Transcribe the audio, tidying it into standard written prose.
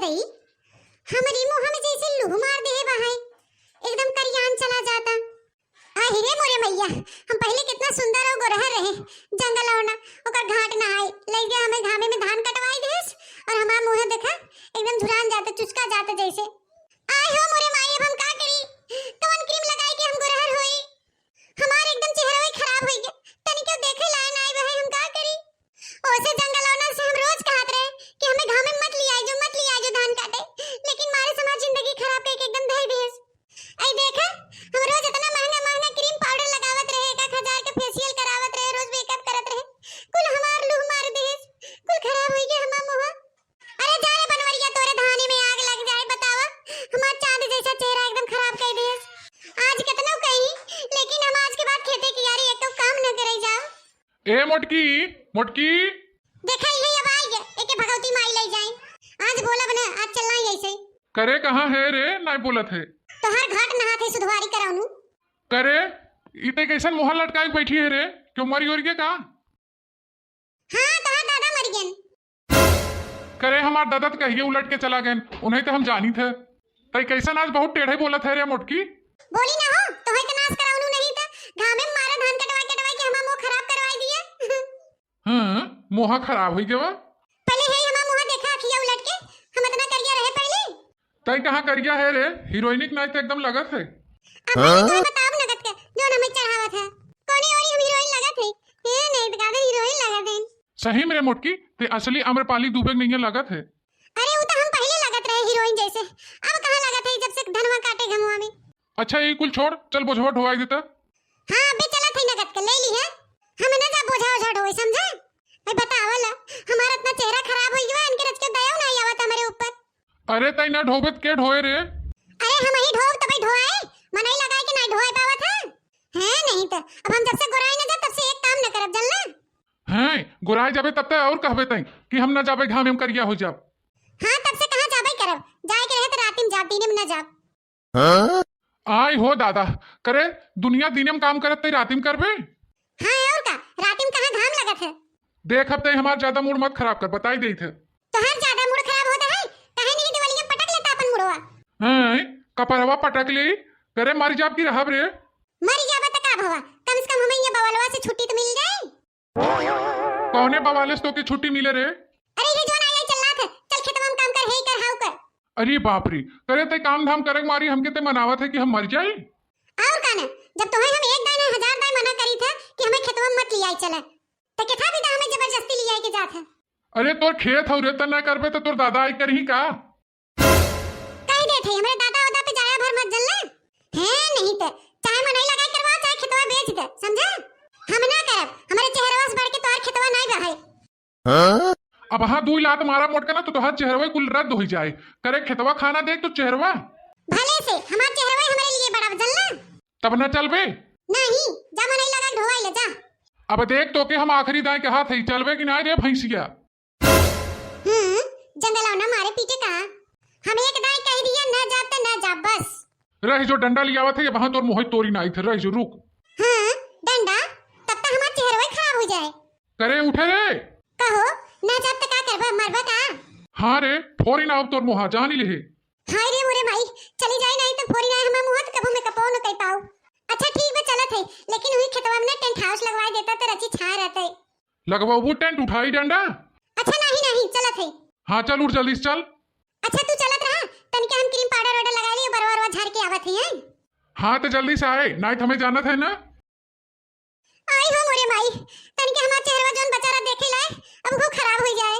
बताई हमारी मुंह में जैसे लूह मार दे है एकदम करियान चला जाता। हिरे मोरे मैया, हम पहले कितना सुंदर और गोरहर रहे, जंगल औना ओकर घाट नहाए ले गया, हमें घामे में धान कटवाई देस और हमारा मुंह देखा एकदम झुरान जाता, चुचका जाता जैसे। आय हो मोरे माई, अब हम का करी? कौन क्रीम लगाई के हम गोरहर होई? हमार एकदम चेहरा ही खराब हो गया, तनी क्यों देखे लायन आई बहे, हम का करी? ओसे जंगल औना से हम रोज कहत रहे कि हमें घामे मत ले आई जो धान काटे, लेकिन मारे समाज जिंदगी खराब करके एकदम धई देस। आई देखा हम रोज इतना महंगा महंगा क्रीम पाउडर लगावत रहे, 1000 के फेशियल करावत रहे, रोज मेकअप करत रहे, कुल हमार लूह मार देस, कुल खराब हो गया हमार मुंह। अरे जा रे बनवरिया, तोरे धाने में आग लग जाए, बतावा हमार चांद जैसा चेहरा एकदम खराब कर देस। आज कितना कही, लेकिन हम आज के बाद खेते की यारी एक तो काम न करे जाओ। ए मोटकी मोटकी, देखा ही अब आई गए, एके भगवती माई ले जाए। आज बोला बना, आज चलना ही ऐसे। करे कहाँ है रे? नहीं बोलत है तो हर घाट नहा थे सुधवारी कराऊनु। करे इते कैसन मुहर लटकाए बैठी है रे? क्यों मरी और के का? हां तोहार दादा मर गए। करे हमार दादा तो कहिए उलट के चला गए, उन्हें तो हम जानी थे। तई कैसन आज बहुत टेढ़े बोलत है रे मोटकी। बोली ना हो तोहे के नाश कराऊनु, नहीं त घामे में मारा धान कटवा के हमार मुंह खराब करवाई दिए। हां मुंह खराब हो गया। पहले है हमार मुंह देखा, अखिया उलट के हम इतना करिया रहे पहले। तई कहाँ करिया है रे? हीरोइनिक नाच तो एकदम लगत है। अब तो बताओ नगद के जो हमें चढ़ावत है, कोनी और हम हीरोइन लगत है? ए नहीं तो गादे हीरोइन लगत है। सही मेरे मोटकी, ते असली अम्रपाली दुबे नहीं लगत है। अरे वो तो हम पहले लगत रहे हीरोइन जैसे, अब कहां लगत है जब से धनवा काटे घमुआ में। अच्छा ये कुल छोड़, चल बोझवा ढोवाई देता। हां अबे चलत है नगद के ले ली है, हमें ना जा बोझा ओझा ढोए, समझा? भाई बतावला हमारा इतना चेहरा खराब हो गया, इनके रच के दया नहीं आवत हमारे ऊपर। अरे तई ना ढोबे के ढोए रे? अरे हम ही ढोब तब ढोए, मनई लगाए के नहीं ढोए पावत है नहीं तो अब हम जब से गोराई ना जा तब से एक काम न करब, जानला? हैं गोराई जाबे तब तक और कहबे तई कि हम ना जाबे घाम में करिया हो जाब। हां तब से कहां जाबे करब, जाए के रहे तो रात में जाब, दिन में ना जाब। आई हो दादा, करे दुनिया दिन में काम करत तई रात में करबे? हां और का रात में कहां घाम लगत है? देख अब तई हमार ज्यादा मूड मत खराब कर, बताई देई थे। तो हर ज्यादा मूड खराब होता है, काहे नहीं दिवाली में पटक लेता अपन मुड़वा? हैं कपरवा पटक ले, करे मर जाब की रहब रे? मर जाबे त का भवा, कम से कम हमें ये बवालवा से छुट्टी तो मिल जाए। कौने बवाले तो की छुट्टी मिले रे? अरे ये जो ना आई चल रहा था, चल खेतवा में काम कर, हे कर हाउ कर। अरे बाप रे, करे ते काम धाम करे मारी हमके ते मनावत है कि हम मर जाए। और का ना, जब तोहे हम एक दाना 1000 दाई मना करी था कि हमें खेतवा में मत लियाई चले, त के था भी हमें जबरदस्ती लियाई के जात है। अरे तोर खेत हो रे, त ना करबे तो तोर दादा आई करही का? कह दे थे हमरे दादा ओदा पे जाया भर मत जलना है, नहीं तो चाहे मनई लगाई करवा, चाहे खेतवा बेच दे, समझा? हम ना करब, हमारे चेहरवा से बढ़ के तोर खेतवा नहीं बहाई। अब हाँ 2 लात मारा मोट के ना तो तोहार चेहरवा कुल रद्द हो जाए। करे खेतवा खाना देख तो चेहरवा भले से हमार चेहरवा हमारे लिए बड़ा जलना। तब ना चलबे? नहीं जा मनई लगा ढोवाई ले जा। अब देख तो के हम आखिरी दाएं के हाथ है, चलबे कि ना रे भैंसिया? जंगल ना मारे पीछे कहा, हम एक दाई कह दिया ना जाते ना जा बस। रह जो डंडा लियावत है, वहां तोर मोह तोरी ना आई थे, रह जो रुक। हां डंडा, तब तक हमार चेहरवा खराब हो जाए। करे उठे रे, कहो ना जात त का करबा, मरबा का? हाँ रे फोरी ना अब तोर मोहा जान ही ले। हाय रे मोरे भाई, चली जाए नहीं तो फोरी ना हमार मुंह त कबो में कपो न कई पाऊ। अच्छा ठीक बा चलत है, लेकिन वही खेतवा में टेंट हाउस लगवा देता तो रची छा रहते। लगवा वो टेंट उठाई डंडा। अच्छा नहीं चलत है। हाँ चल उठ जल्दी से चल। अच्छा तू चलत रहा, तनिके हम क्रीम पाउडर वाडर लगा लिए, बरवा झाड़ के आवत है। हाँ तो जल्दी से आए, नाइट हमें जाना था ना। आई हो मोरे भाई, तनिके हमार चेहरा जोन बेचारा देखे लाए अब वो खराब हो जाए।